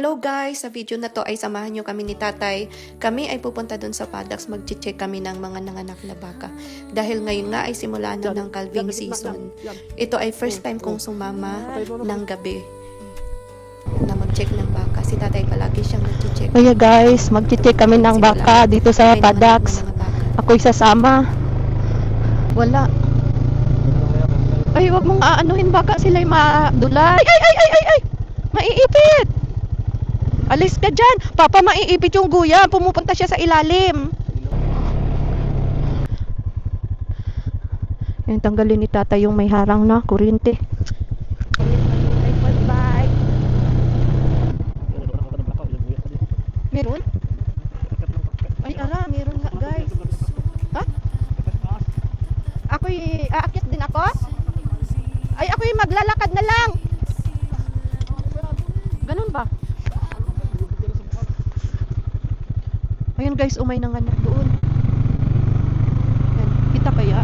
Hello guys! Sa video na to ay samahan nyo kami ni tatay. Kami ay pupunta dun sa paddocks, mag-check kami ng mga nanganak na baka. Dahil ngayon nga ay simula na ng calving season. Ito ay first time kong sumama ng gabi na mag-check ng baka. Si tatay palagi siyang nag-check. Kaya guys, mag-check kami ng baka dito sa paddocks. Ako'y sasama. Wala. Ay, wag mong aanuhin baka sila'y madulay. Ay! Maiipit! Alis ka dyan! Papa, maiipit yung guya. Pumupunta siya sa ilalim. Yan, tanggalin ni tata yung may harang na kuryente. Bye! Meron? Ay, meron nga guys. Ha? Ako'y aakyat din ako? Ay, ako'y maglalakad na lang. Ganun ba? Ayan guys, umay ng anak doon. Ayan, kita kaya?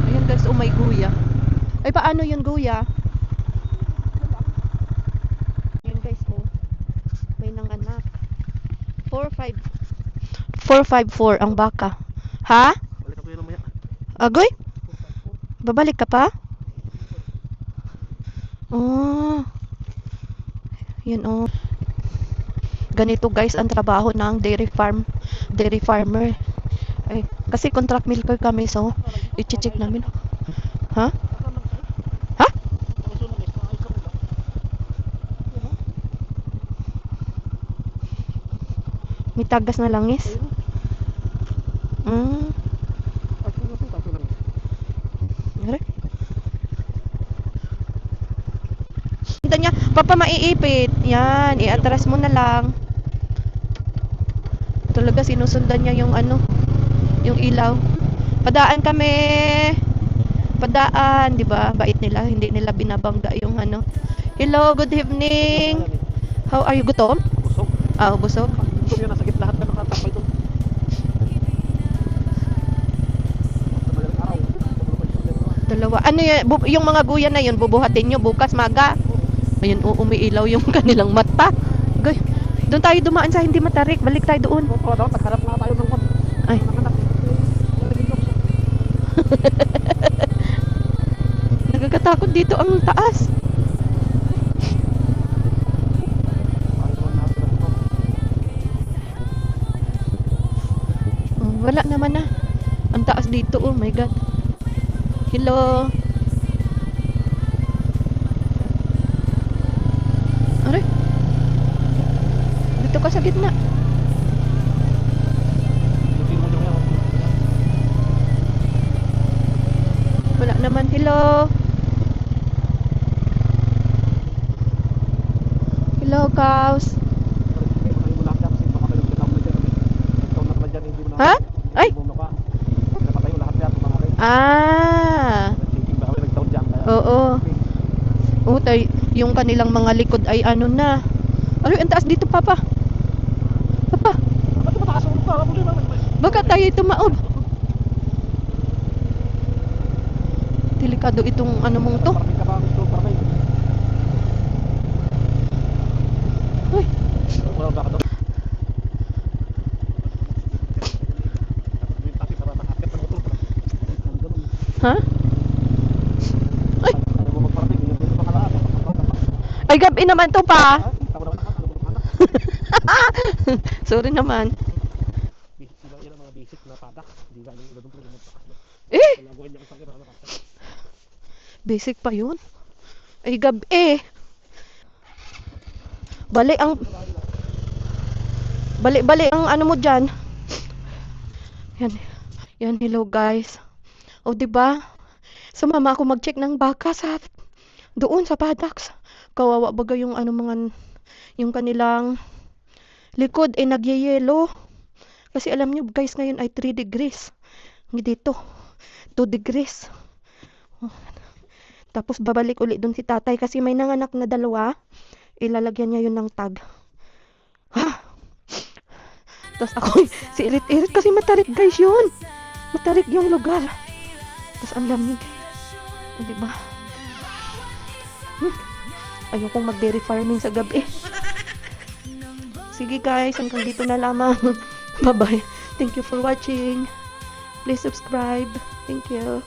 Ayan guys, umay guya. Ay, paano yun guya? Ayan guys, oh. May ng anak. 454 ang baka. Ha? Agoy? Babalik ka pa? Oh. Yan oh. Ganito guys ang trabaho ng dairy farmer. Ay, kasi contract milker kami, so i-check namin. Ha? Ha? May tagas na langis. Niya, Papa, maiipit. Yan, i-atras mo na lang. Talaga sinusundan niya yung ano, yung ilaw. Padaan kami. Padaan, 'di ba? Bait nila, hindi nila binabangga yung ano. Hello, good evening. How are you? Gutom? Busog. Ah, busog. Busog yan, nasakit lahat ka nakatapay ito. Dalawa. Ano yan? Yung mga guya na yun, bubuhatin nyo bukas maga. Ayun, umiilaw yung kanilang mata. Goy, doon tayo dumaan sa hindi matarik. Balik tayo doon. Oo, daw, nagharap na tayo ng ay. Nagkakatakot dito ang taas. Wala naman na. Ang taas dito, oh my god. Hello. Aray. Dito ka sa gitna. Wala naman. Hello. Hello, cows. Ha? Ay! Ah! Oo. Tayo, yung kanilang mga likod ay ano na. Ano, ang taas dito, Papa. Papa. Baka tayo tumaob. Delikado itong ano mong to. Uy. Ha? Ay! Ay, gabi naman to pa. Sorry naman. Eh! Basic pa yun. Ay, gabi. Balik ang ano mo dyan. Yan, hello guys. O, diba? Sumama ako mag-check ng baka doon sa paddocks. Kawawa baga yung ano yung kanilang likod ay nagyayelo. Kasi alam nyo guys, ngayon ay 3 degrees. Dito, 2 degrees. Tapos babalik ulit doon si tatay kasi may nanganak na dalawa. Ilalagyan niya yun ng tag. Ha? Tapos ako, si irit-irit kasi matarik guys yun. Matarik yung lugar. Tapos ang lamig. Diba? Ayokong mag-dairy farming sa gabi. Sige guys, hanggang dito na lamang. Bye-bye. Thank you for watching. Please subscribe. Thank you.